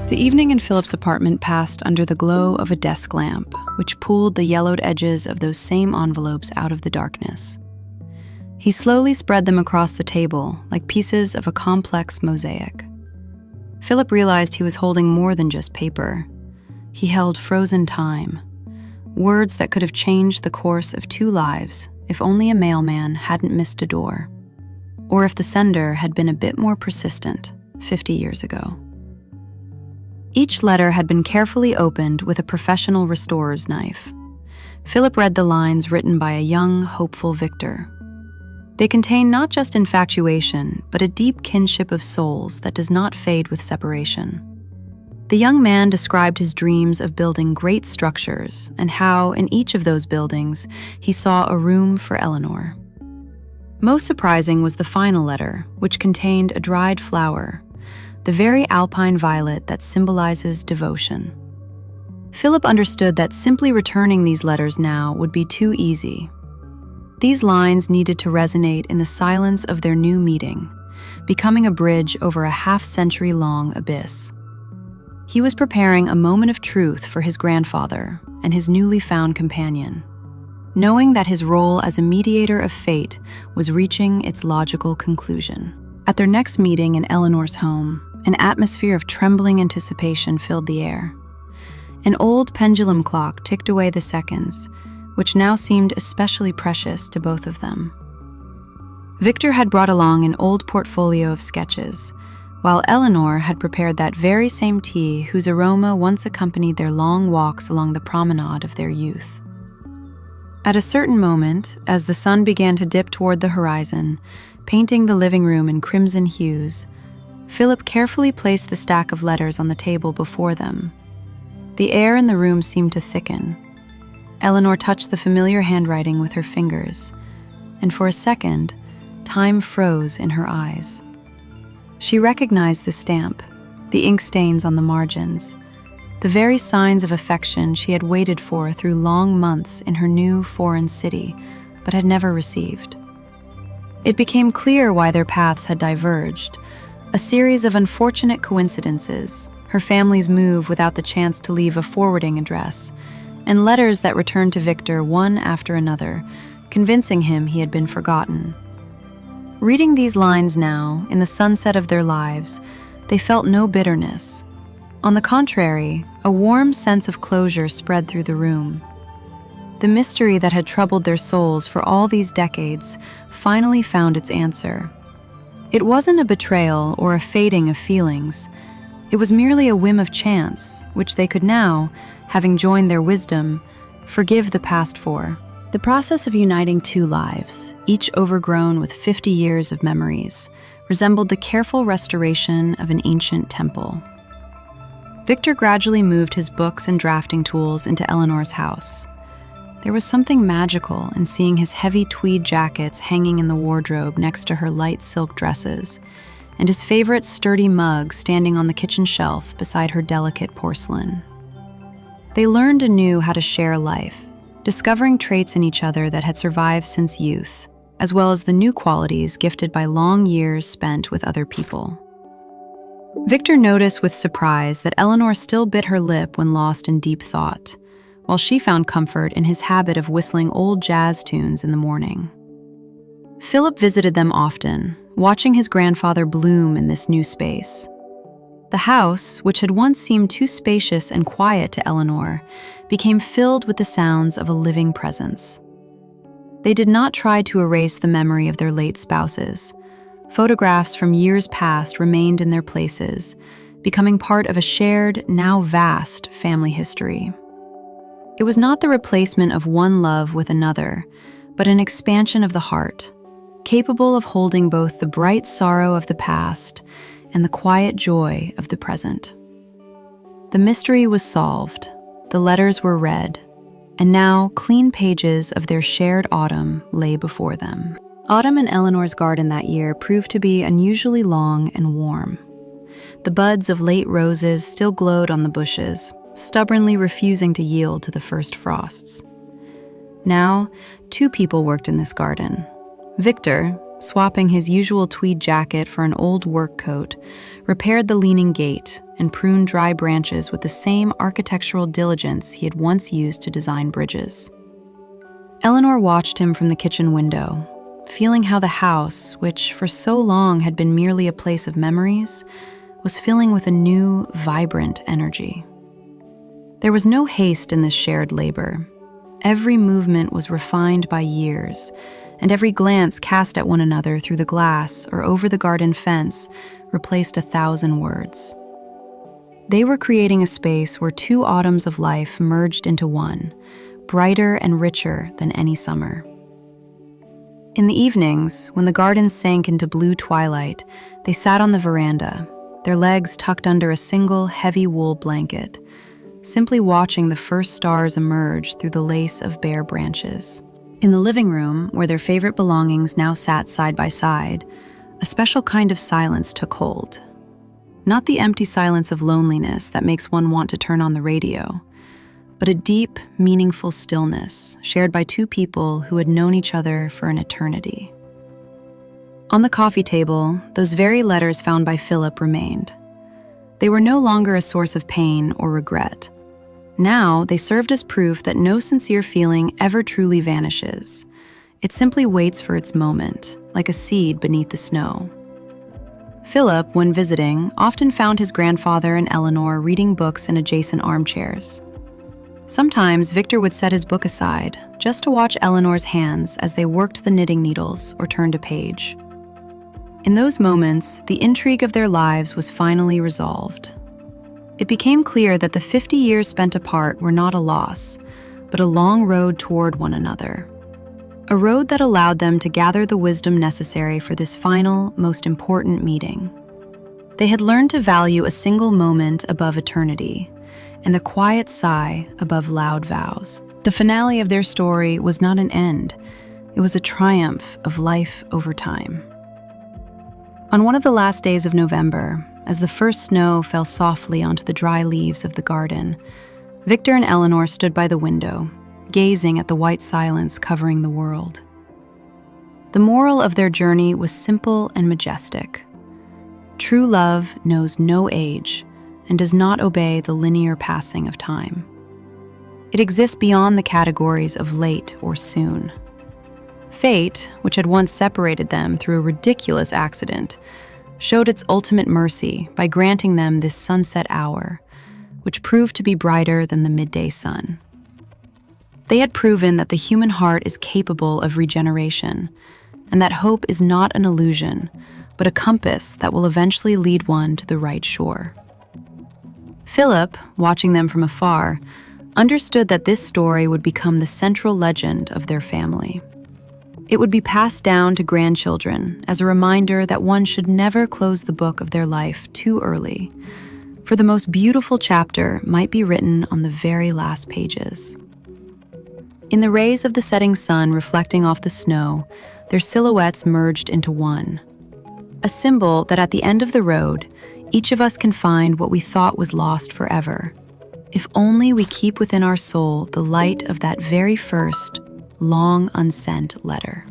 The evening in Philip's apartment passed under the glow of a desk lamp, which pulled the yellowed edges of those same envelopes out of the darkness. He slowly spread them across the table like pieces of a complex mosaic. Philip realized he was holding more than just paper. He held frozen time, words that could have changed the course of 2 lives if only a mailman hadn't missed a door, or if the sender had been a bit more persistent 50 years ago. Each letter had been carefully opened with a professional restorer's knife. Philip read the lines written by a young, hopeful Victor. They contain not just infatuation, but a deep kinship of souls that does not fade with separation. The young man described his dreams of building great structures and how, in each of those buildings, he saw a room for Eleanor. Most surprising was the final letter, which contained a dried flower, the very alpine violet that symbolizes devotion. Philip understood that simply returning these letters now would be too easy. These lines needed to resonate in the silence of their new meeting, becoming a bridge over a half-century-long abyss. He was preparing a moment of truth for his grandfather and his newly found companion, knowing that his role as a mediator of fate was reaching its logical conclusion. At their next meeting in Eleanor's home, an atmosphere of trembling anticipation filled the air. An old pendulum clock ticked away the seconds, which now seemed especially precious to both of them. Victor had brought along an old portfolio of sketches, while Eleanor had prepared that very same tea whose aroma once accompanied their long walks along the promenade of their youth. At a certain moment, as the sun began to dip toward the horizon, painting the living room in crimson hues, Philip carefully placed the stack of letters on the table before them. The air in the room seemed to thicken. Eleanor touched the familiar handwriting with her fingers, and for a second, time froze in her eyes. She recognized the stamp, the ink stains on the margins, the very signs of affection she had waited for through long months in her new foreign city, but had never received. It became clear why their paths had diverged. A series of unfortunate coincidences, her family's move without the chance to leave a forwarding address, and letters that returned to Victor one after another, convincing him he had been forgotten. Reading these lines now, in the sunset of their lives, they felt no bitterness. On the contrary, a warm sense of closure spread through the room. The mystery that had troubled their souls for all these decades finally found its answer. It wasn't a betrayal or a fading of feelings. It was merely a whim of chance, which they could now, having joined their wisdom, forgive the past for. The process of uniting 2 lives, each overgrown with 50 years of memories, resembled the careful restoration of an ancient temple. Victor gradually moved his books and drafting tools into Eleanor's house. There was something magical in seeing his heavy tweed jackets hanging in the wardrobe next to her light silk dresses, and his favorite sturdy mug standing on the kitchen shelf beside her delicate porcelain. They learned anew how to share life, discovering traits in each other that had survived since youth, as well as the new qualities gifted by long years spent with other people. Victor noticed with surprise that Eleanor still bit her lip when lost in deep thought, while she found comfort in his habit of whistling old jazz tunes in the morning. Philip visited them often, watching his grandfather bloom in this new space. The house, which had once seemed too spacious and quiet to Eleanor, became filled with the sounds of a living presence. They did not try to erase the memory of their late spouses. Photographs from years past remained in their places, becoming part of a shared, now vast, family history. It was not the replacement of one love with another, but an expansion of the heart, capable of holding both the bright sorrow of the past and the quiet joy of the present. The mystery was solved, the letters were read, and now clean pages of their shared autumn lay before them. Autumn in Eleanor's garden that year proved to be unusually long and warm. The buds of late roses still glowed on the bushes, stubbornly refusing to yield to the first frosts. Now, 2 people worked in this garden. Victor, swapping his usual tweed jacket for an old work coat, repaired the leaning gate, and pruned dry branches with the same architectural diligence he had once used to design bridges. Eleanor watched him from the kitchen window, feeling how the house, which for so long had been merely a place of memories, was filling with a new, vibrant energy. There was no haste in this shared labor. Every movement was refined by years, and every glance cast at one another through the glass or over the garden fence replaced 1,000 words. They were creating a space where 2 autumns of life merged into one, brighter and richer than any summer. In the evenings, when the garden sank into blue twilight, they sat on the veranda, their legs tucked under a single heavy wool blanket, simply watching the first stars emerge through the lace of bare branches. In the living room, where their favorite belongings now sat side by side, a special kind of silence took hold. Not the empty silence of loneliness that makes one want to turn on the radio, but a deep, meaningful stillness shared by 2 people who had known each other for an eternity. On the coffee table, those very letters found by Philip remained. They were no longer a source of pain or regret. Now, they served as proof that no sincere feeling ever truly vanishes. It simply waits for its moment, like a seed beneath the snow. Philip, when visiting, often found his grandfather and Eleanor reading books in adjacent armchairs. Sometimes Victor would set his book aside, just to watch Eleanor's hands as they worked the knitting needles or turned a page. In those moments, the intrigue of their lives was finally resolved. It became clear that the 50 years spent apart were not a loss, but a long road toward one another. A road that allowed them to gather the wisdom necessary for this final, most important meeting. They had learned to value a single moment above eternity, and the quiet sigh above loud vows. The finale of their story was not an end. It was a triumph of life over time. On one of the last days of November, as the first snow fell softly onto the dry leaves of the garden, Victor and Eleanor stood by the window, gazing at the white silence covering the world. The moral of their journey was simple and majestic. True love knows no age and does not obey the linear passing of time. It exists beyond the categories of late or soon. Fate, which had once separated them through a ridiculous accident, showed its ultimate mercy by granting them this sunset hour, which proved to be brighter than the midday sun. They had proven that the human heart is capable of regeneration, and that hope is not an illusion, but a compass that will eventually lead one to the right shore. Philip, watching them from afar, understood that this story would become the central legend of their family. It would be passed down to grandchildren as a reminder that one should never close the book of their life too early, for the most beautiful chapter might be written on the very last pages. In the rays of the setting sun reflecting off the snow, their silhouettes merged into one. A symbol that at the end of the road, each of us can find what we thought was lost forever, if only we keep within our soul the light of that very first, long unsent letter.